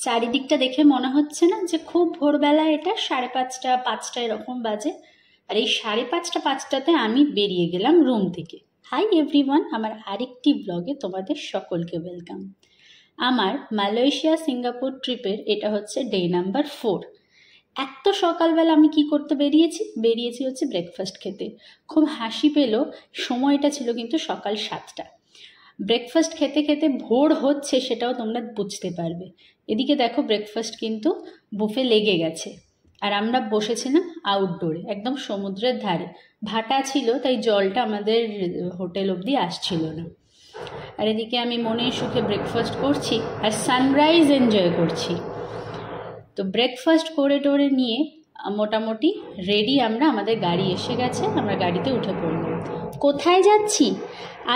চারিদিকটা দেখে মনে হচ্ছে না যে খুব ভোরবেলা? এটা 5:30 5টা এরকম বাজে। আর এই 5:30 5টাতে আমি বেরিয়ে গেলাম রুম থেকে। হাই এভরিওয়ান, আমার আরেকটি ব্লগে তোমাদের সকলকে ওয়েলকাম। আমার মালয়েশিয়া সিঙ্গাপুর ট্রিপের এটা হচ্ছে ডে নাম্বার 4। এত সকালবেলা আমি কি করতে বেরিয়েছি হচ্ছে ব্রেকফাস্ট খেতে। খুব হাসি পেল, সময়টা ছিল কিন্তু সকাল 7টা। ব্রেকফাস্ট খেতে খেতে ভোর হচ্ছে সেটাও তোমরা বুঝতে পারবে। এদিকে দেখো ব্রেকফাস্ট কিন্তু বুফে লেগে গেছে, আর আমরা বসেছিলাম আউটডোরে একদম সমুদ্রের ধারে। ভাটা ছিল তাই জলটা আমাদের হোটেল অবধি আসছিল না। আর এদিকে আমি মনে সুখে ব্রেকফাস্ট করছি আর সানরাইজ এনজয় করছি। তো ব্রেকফাস্ট করে টোরে নিয়ে মোটামুটি রেডি আমরা, আমাদের গাড়ি এসে গেছে, আমরা গাড়িতে উঠে পড়লাম। কোথায় যাচ্ছি?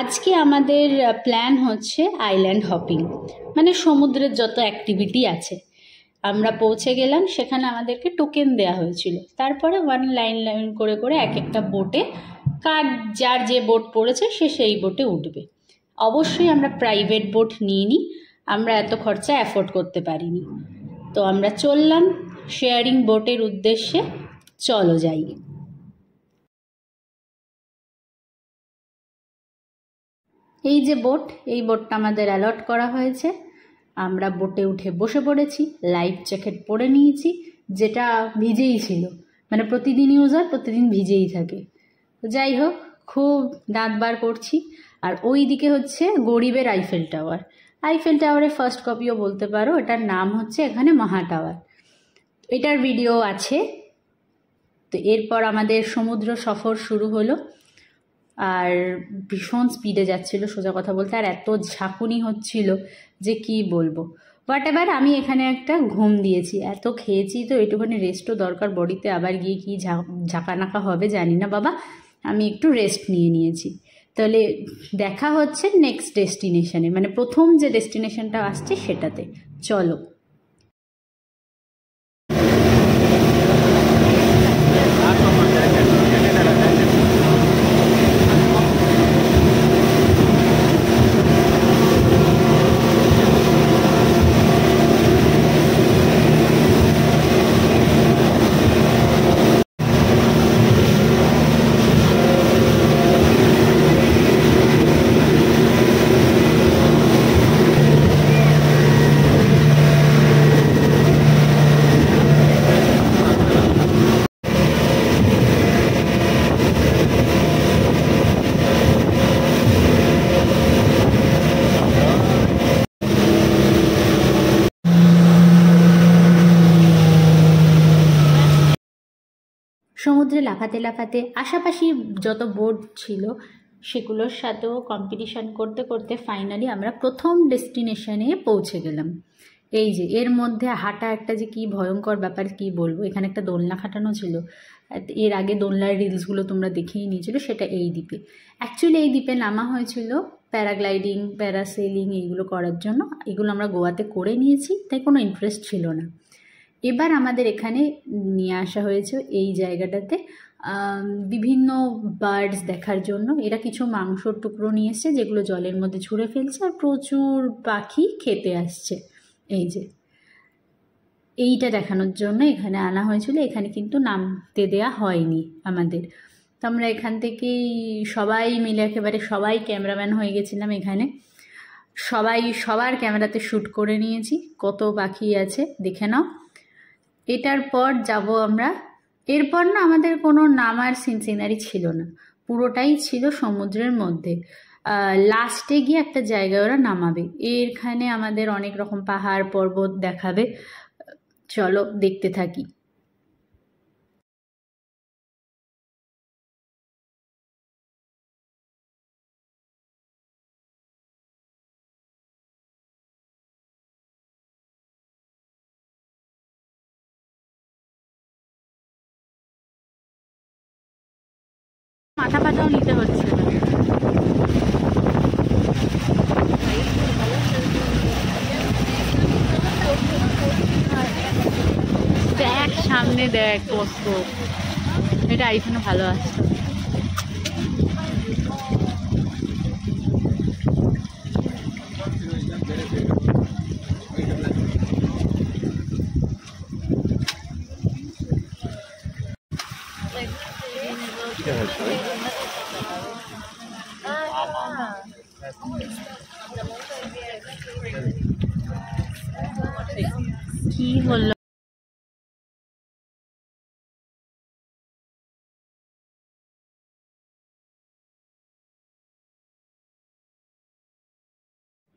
আজকে আমাদের প্ল্যান হচ্ছে আইল্যান্ড হপিং, মানে সমুদ্রের যত অ্যাক্টিভিটি আছে। আমরা পৌঁছে গেলাম, সেখানে আমাদেরকে টোকেন দেওয়া হয়েছিল। তারপরে লাইন করে করে এক একটা বোটে, যার যে বোট পড়েছে সে সেই বোটে উঠবে। অবশ্যই আমরা প্রাইভেট বোট নিইনি, আমরা এত খরচা অ্যাফোর্ড করতে পারিনি। তো আমরা চললাম শেয়ারিং বোটের উদ্দেশ্যে। চলো যাই। এই যে বোট, এই বোটটা আমাদের অ্যালট করা হয়েছে। আমরা বোটে উঠে বসে পড়েছি, লাইফ জ্যাকেট পরে নিয়েছি, যেটা ভিজেই ছিল, মানে প্রতিদিন ইউজ হয়, প্রতিদিন ভিজেই থাকে। যাই হোক, খুব দাঁত বার করছি। আর ওই দিকে হচ্ছে গরিবের আইফেল টাওয়ার। আইফেল টাওয়ারের ফার্স্ট কপিও বলতে পারো, এটার নাম হচ্ছে এখানে মহা টাওয়ার। এটার ভিডিও আছে। তো এরপর আমাদের সমুদ্র সফর শুরু হলো, আর ভীষণ স্পিডে যাচ্ছিল সোজা কথা বলতে, আর এত ঝাঁকুনি হচ্ছিল যে কি বলবো। বাট এবার আমি এখানে একটা ঘুম দিয়েছি, এত খেয়েছি তো একটুখানি রেস্টও দরকার বডিতে, আবার গিয়ে কি ঝাঁকানাকা হবে জানি না বাবা, আমি একটু রেস্ট নিয়েছি। তাহলে দেখা হচ্ছে নেক্সট ডেস্টিনেশনে, মানে প্রথম যে ডেস্টিনেশনটা আসছে সেটাতে। চলো। সমুদ্রে লাফাতে লাফাতে আশাপাশি যত বোট ছিল সেগুলোর সাথেও কম্পিটিশান করতে করতে ফাইনালি আমরা প্রথম ডেস্টিনেশনে পৌঁছে গেলাম। এই যে এর মধ্যে হাঁটা একটা যে কি ভয়ঙ্কর ব্যাপার, কি বলবো। এখানে একটা দোলনা খাটানো ছিল, এর আগে দোলনার রিলসগুলো তোমরা দেখেই নিয়েছিল, সেটা এই দ্বীপে। অ্যাকচুয়ালি এই দ্বীপে নামা হয়েছিল প্যারাগ্লাইডিং, প্যারাসেলিং এইগুলো করার জন্য। এগুলো আমরা গোয়াতে করে নিয়েছি, তাই কোনো ইন্টারেস্ট ছিল না। এবার আমাদের এখানে নিয়ে আসা হয়েছে এই জায়গাটাতে বিভিন্ন বার্ডস দেখার জন্য। এরা কিছু মাংসর টুকরো নিয়ে এসছে যেগুলো জলের মধ্যে ছুঁড়ে ফেলছে, আর প্রচুর পাখি খেতে আসছে। এই যে এইটা দেখানোর জন্য এখানে আনা হয়েছিল। এখানে কিন্তু নামতে দেয়া হয়নি আমাদের। তো আমরা এখান থেকেই সবাই মিলে, একেবারে সবাই ক্যামেরাম্যান হয়ে গেছিলাম এখানে। সবার ক্যামেরাতে শ্যুট করে নিয়েছি। কত পাখি আছে দেখে নাও। এটার পর যাব আমরা। এরপর না আমাদের কোনো নামার সিনারি ছিল না, পুরোটাই ছিল সমুদ্রের মধ্যে। লাস্টে গিয়ে একটা জায়গায় ওরা নামাবে। এখানে আমাদের অনেক রকম পাহাড় পর্বত দেখাবে। চলো দেখতে থাকি। মাথা পাতাও নিতে হচ্ছে না। দেখ সামনে, দেখ কত, এটা আইফোনে ভালো আসছে। কি বললো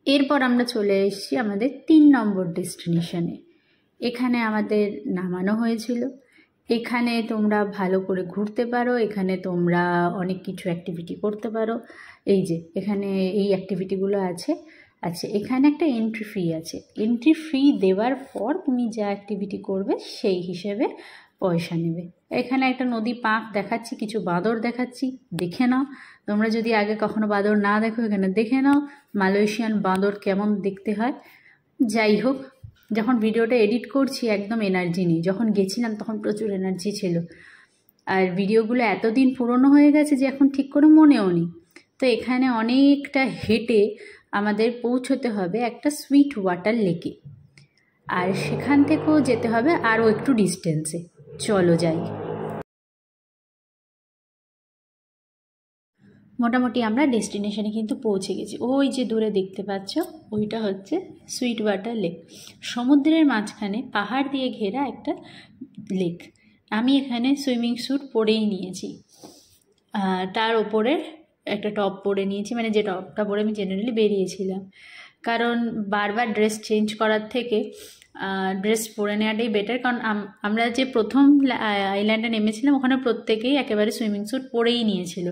এরপর আমরা চলে এসেছি আমাদের 3 নম্বর ডেস্টিনেশনে। এখানে আমাদের নামানো হয়েছিল। এখানে তোমরা ভালো করে ঘুরতে পারো, এখানে তোমরা অনেক কিছু অ্যাক্টিভিটি করতে পারো। এই যে এখানে এই অ্যাক্টিভিটিগুলো আছে। আচ্ছা, এখানে একটা এন্ট্রি ফি আছে। এন্ট্রি ফি দেওয়ার পর তুমি যা অ্যাক্টিভিটি করবে সেই হিসেবে পয়সা নেবে। এখানে একটা নদী পাঁক দেখাচ্ছি, কিছু বাঁদর দেখাচ্ছি, দেখে নাও। তোমরা যদি আগে কখনো বাঁদর না দেখো এখানে দেখে নাও মালয়েশিয়ান বাঁদর কেমন দেখতে হয়। যাই হোক, যখন ভিডিওটা এডিট করছি একদম এনার্জি নেই। যখন গেছিলাম তখন প্রচুর এনার্জি ছিল, আর ভিডিওগুলো এতদিন পুরনো হয়ে গেছে যে এখন ঠিক করে মনেও নেই। তো এখানে অনেকটা হেঁটে আমাদের পৌঁছতে হবে একটা সুইট ওয়াটার লেকে, আর সেখান থেকেও যেতে হবে আরও একটু ডিস্টেন্সে। চলো যাই। মোটামুটি আমরা ডেস্টিনেশনে কিন্তু পৌঁছে গেছি। ওই যে দূরে দেখতে পাচ্ছ ওইটা হচ্ছে সুইট ওয়াটার লেক। সমুদ্রের মাঝখানে পাহাড় দিয়ে ঘেরা একটা লেক। আমি এখানে সুইমিং স্যুট পরেই নিয়েছি, তার ওপরে একটা টপ পরে নিয়েছি, মানে যে টপটা পরে আমি জেনারেলি বেরিয়েছিলাম। কারণ বারবার ড্রেস চেঞ্জ করার থেকে ড্রেস পরে নেওয়াটাই বেটার। কারণ আমরা যে প্রথম আইল্যান্ডে নেমেছিলাম ওখানে প্রত্যেকেই একেবারে সুইমিং স্যুট পরেই নিয়েছিল,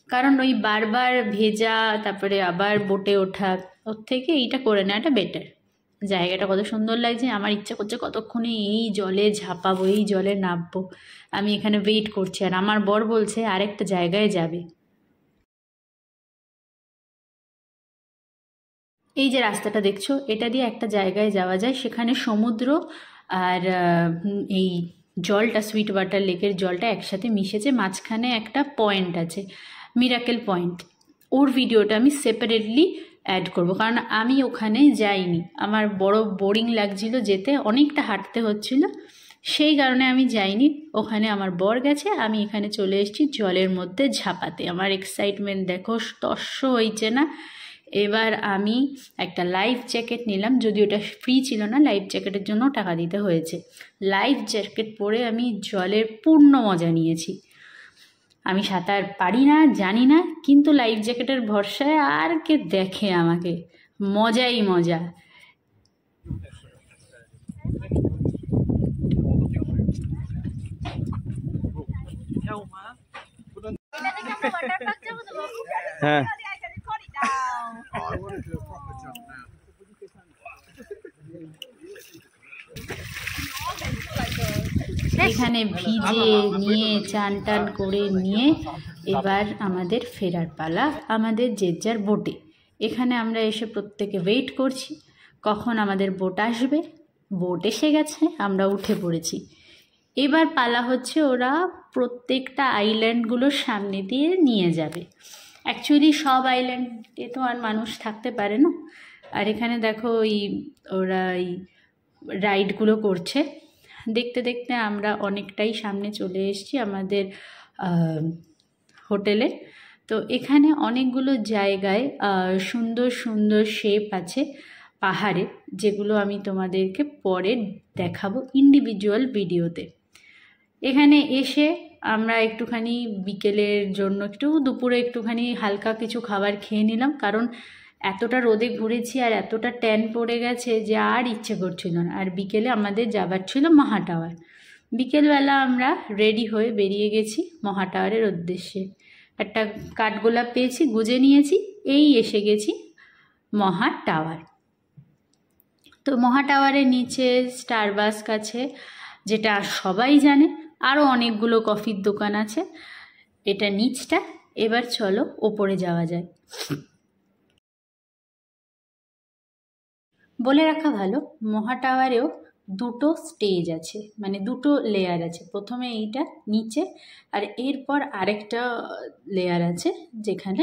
কারণ ওই বারবার ভেজা তারপরে আবার বোটে ওঠা, ওর থেকে এইটা করে নেওয়াটা বেটার। জায়গাটা কত সুন্দর লাগছে, আমার ইচ্ছা করছে কতক্ষণে এই জলে ঝাঁপাবো, এই জলে নামবো। আমি এখানে ওয়েট করছি, আর আমার বর বলছে আরেকটা জায়গায় যাবে। এই যে রাস্তাটা দেখছো এটা দিয়ে একটা জায়গায় যাওয়া যায়, সেখানে সমুদ্র আর এই জলটা সুইট ওয়াটার লেকের জলটা একসাথে মিশেছে। মাঝখানে একটা পয়েন্ট আছে, মিরাকেল পয়েন্ট। ওর ভিডিওটা আমি সেপারেটলি অ্যাড করব, কারণ আমি ওখানে যাইনি। আমার বড় বোরিং লাগছিল, যেতে অনেকটা হাঁটতে হচ্ছিল, সেই কারণে আমি যাইনি। ওখানে আমার বর গেছে, আমি এখানে চলে এসেছি জলের মধ্যে ঝাঁপাতে। আমার এক্সাইটমেন্ট দেখো তস্য হয়েছে না। এবার আমি একটা লাইফ জ্যাকেট নিলাম, যদি ওটা ফ্রি ছিল না, লাইফ জ্যাকেটের জন্য টাকা দিতে হয়েছে। লাইফ জ্যাকেট পরে আমি জলের পূর্ণ মজা নিয়েছি। আমি সাঁতার পারি না, জানি না, কিন্তু লাইফ জ্যাকেটের ভরসায় আর কে দেখে আমাকে, মজাই মজা। হ্যাঁ, এখানে ভিজে নিয়ে চান টান করে নিয়ে এবার আমাদের ফেরার পালা, আমাদের যে যার বোটে। এখানে আমরা এসে প্রত্যেকে ওয়েট করছি কখন আমাদের বোট আসবে। বোট এসে গেছে, আমরা উঠে পড়েছি। এবার পালা হচ্ছে ওরা প্রত্যেকটা আইল্যান্ডগুলোর সামনে দিয়ে নিয়ে যাবে। অ্যাকচুয়ালি সব আইল্যান্ডে তো আর মানুষ থাকতে পারে না, আর এখানে দেখো ওরা এই রাইডগুলো করছে। দেখতে দেখতে আমরা অনেকটাই সামনে চলে এসেছি আমাদের হোটেলে। তো এখানে অনেকগুলো জায়গায় সুন্দর সুন্দর শেপ আছে পাহাড়ে, যেগুলো আমি তোমাদেরকে পরে দেখাবো ইন্ডিভিজুয়াল ভিডিওতে। এখানে এসে আমরা একটুখানি বিকেলের জন্য দুপুরে একটুখানি হালকা কিছু খাবার খেয়ে নিলাম, কারণ এতটা রোদে ঘুরেছি আর এতটা ট্যান পড়ে গেছে যে আর ইচ্ছে করছিল না। আর বিকেলে আমাদের যাবার ছিল মহা টাওয়ার। বিকেলবেলা আমরা রেডি হয়ে বেরিয়ে গেছি মহা টাওয়ারের উদ্দেশ্যে। একটা কাঠগোলাপ পেয়েছি, গুজে নিয়েছি, এই এসে গেছি মহা টাওয়ার। তো মহা টাওয়ারের নিচে স্টারবাক্স আছে, যেটা সবাই জানে, আরও অনেকগুলো কফির দোকান আছে। এটা নিচটা। এবার চলো ওপরে যাওয়া যায়। বলে রাখা ভালো, মহা টাওয়ারেও দুটো স্টেজ আছে, মানে দুটো লেয়ার আছে। প্রথমে এইটা নিচে, আর এরপর আরেকটা লেয়ার আছে যেখানে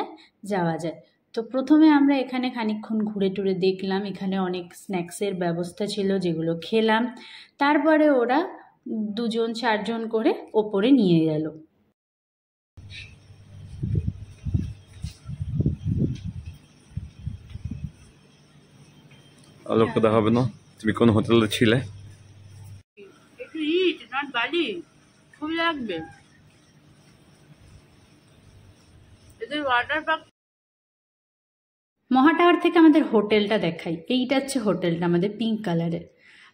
যাওয়া যায়। তো প্রথমে আমরা এখানে খানিকক্ষণ ঘুরে টুরে দেখলাম, এখানে অনেক স্ন্যাক্সের ব্যবস্থা ছিল যেগুলো খেলাম। তারপরে ওরা 2-4 করে ওপরে নিয়ে গেল। আলোকটা দেখাবে না? তুমি কোন হোটেলে ছিলে? আমার বাড়ি খুব লাগবে এদের ওয়াটার পার্ক। মহা টাওয়ার থেকে আমাদের হোটেলটা দেখাই। এইটা হচ্ছে হোটেলটা আমাদের পিঙ্ক কালারের।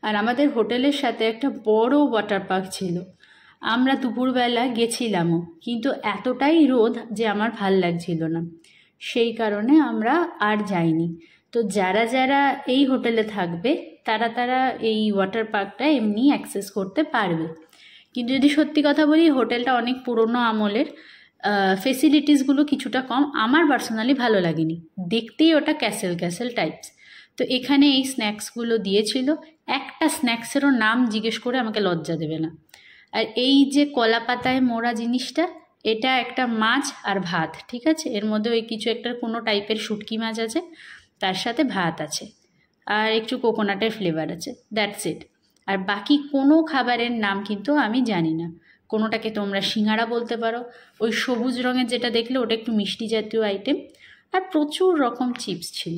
আর আমাদের হোটেলের সাথে একটা বড় ওয়াটার পার্ক ছিল। আমরা দুপুরবেলা গেছিলামও, কিন্তু এতটাই রোদ যে আমার ভাল লাগছিল না, সেই কারণে আমরা আর যাইনি। তো যারা যারা এই হোটেলে থাকবে তারা তারা এই ওয়াটার পার্কটা এমনি অ্যাক্সেস করতে পারবে। কিন্তু যদি সত্যি কথা বলি, হোটেলটা অনেক পুরনো আমলের, ফেসিলিটিসগুলো কিছুটা কম। আমার পার্সোনালি ভালো লাগেনি, দেখতেই ওটা ক্যাসেল ক্যাসেল টাইপস। তো এখানে এই স্ন্যাক্সগুলো দিয়েছিল, একটা স্ন্যাক্সেরও নাম জিজ্ঞেস করে আমাকে লজ্জা দেবে না। আর এই যে কলা পাতায় মোড়া জিনিসটা, এটা একটা মাছ আর ভাত, ঠিক আছে? এর মধ্যে ওই কিছু একটা কোনো টাইপের শুটকি মাছ আছে, তার সাথে ভাত আছে, আর একটু কোকোনাটের ফ্লেভার আছে, দ্যাটস ইট। আর বাকি কোনো খাবারের নাম কিন্তু আমি জানি না। কোনোটাকে তোমরা সিঙ্গারা বলতে পারো, ওই সবুজ রঙের যেটা দেখলে ওটা একটু মিষ্টি জাতীয় আইটেম। আর প্রচুর রকম চিপস ছিল,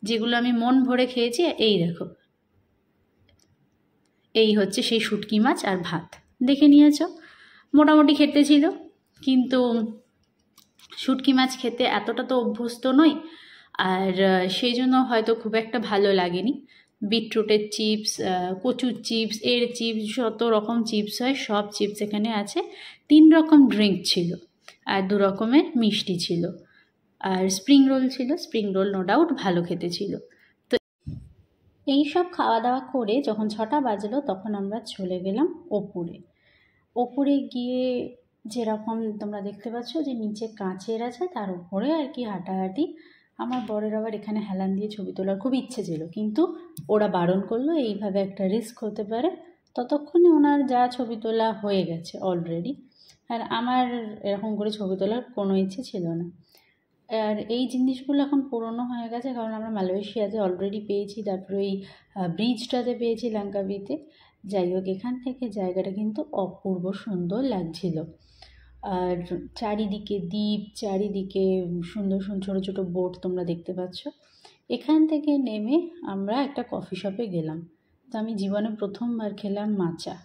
যেগুলো আমি মন ভরে খেয়েছি। এই দেখো, এই হচ্ছে সেই শুটকি মাছ আর ভাত, দেখে নিয়েছ? মোটামুটি খেতে ছিল, কিন্তু শুটকি মাছ খেতে এতটা তো অভ্যস্ত নই, আর সেই জন্য হয়তো খুব একটা ভালো লাগেনি। বিটরুটের চিপস, কচুর চিপস, এর চিপস, যত রকম চিপস হয় সব চিপস এখানে আছে। 3 রকম ড্রিঙ্ক ছিল, আর 2 রকমের মিষ্টি ছিল, আর স্প্রিং রোল ছিল। স্প্রিং রোল নো ডাউট ভালো খেতে ছিল। তো এই সব খাওয়া দাওয়া করে যখন 6টা বাজলো, তখন আমরা চলে গেলাম ওপরে গিয়ে যেরকম তোমরা দেখতে পাচ্ছ যে নিচে কাঁচের আছে, তার উপরে আর কি হাঁটাহাঁটি। আমার বরের আবার এখানে হেলান দিয়ে ছবি তোলার খুব ইচ্ছে ছিল, কিন্তু ওরা বারণ করলো, এইভাবে একটা রিস্ক হতে পারে। ততক্ষণে ওনার যা ছবি তোলা হয়ে গেছে অলরেডি, আর আমার এরকম করে ছবি তোলার কোনো ইচ্ছে ছিল না। আর এই জিনিসগুলো এখন পুরনো হয়ে গেছে, কারণ আমরা মালয়েশিয়াতে অলরেডি পেয়েছি, তারপরে ওই ব্রিজটাতে পেয়েছি লাঙ্কাবিতে। যাই হোক, এখান থেকে জায়গাটা কিন্তু অপূর্ব সুন্দর লাগছিল। আর চারিদিকে দ্বীপ, চারিদিকে সুন্দর সুন্দর ছোটো ছোটো বোট তোমরা দেখতে পাচ্ছ। এখান থেকে নেমে আমরা একটা কফি শপে গেলাম। তো আমি জীবনে প্রথমবার খেলাম মাচা,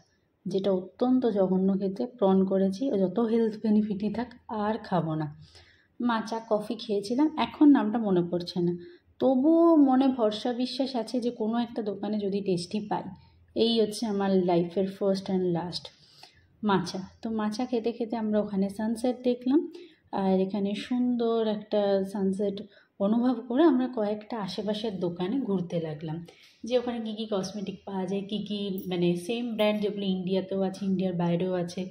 যেটা অত্যন্ত জঘন্য খেতে। প্রন করেছি, যত হেলথ বেনিফিটই থাক আর খাবো না। মাচা কফি খেয়েছিলাম, এখন নামটা মনে পড়ছে না, তবুও মনে ভরসা বিশ্বাস আছে যে কোনো একটা দোকানে যদি টেস্টি পাই। এই হচ্ছে আমার লাইফের ফার্স্ট অ্যান্ড লাস্ট মাচা। তো মাচা খেতে খেতে আমরা ওখানে সানসেট দেখলাম, আর এখানে সুন্দর একটা সানসেট অনুভব করে আমরা কয়েকটা আশেপাশের দোকানে ঘুরতে লাগলাম, যে ওখানে কী কী কসমেটিক পাওয়া যায়, কী কী মানে সেম ব্র্যান্ড যেগুলো ইন্ডিয়াতেও আছে, ইন্ডিয়ার বাইরেও আছে,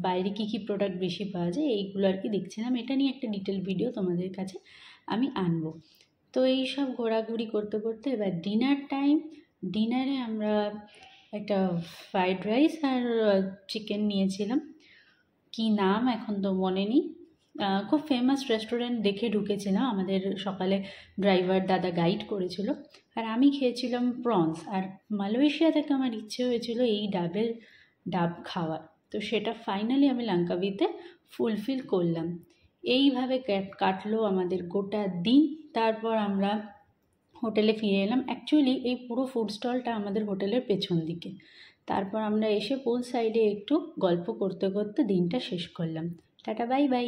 বাইরে কী কী প্রোডাক্ট বেশি পাওয়া যায়, এইগুলো আর কি দেখছিলাম। এটা নিয়ে একটা ডিটেল ভিডিও তোমাদের কাছে আমি আনবো। তো এই সব ঘোরাঘুরি করতে করতে এবার ডিনার টাইম। ডিনারে আমরা একটা ফ্রাইড রাইস আর চিকেন নিয়েছিলাম, কি নাম এখন তো মনে নেই। খুব ফেমাস রেস্টুরেন্ট দেখে ঢুকেছিলাম, আমাদের সকালে ড্রাইভার দাদা গাইড করেছিল। আর আমি খেয়েছিলাম প্রনস। আর মালয়েশিয়া থেকে আমার ইচ্ছে হয়েছিল এই ডাব খাওয়ার, তো সেটা ফাইনালি আমি লাঙ্কাবিতে ফুলফিল করলাম। এইভাবে কাটলো আমাদের গোটা দিন। তারপর আমরা হোটেলে ফিরে এলাম। অ্যাকচুয়ালি এই পুরো ফুড স্টলটা আমাদের হোটেলের পেছন দিকে। তারপর আমরা এসে পুল সাইডে একটু গল্প করতে করতে দিনটা শেষ করলাম। Tata, bye bye.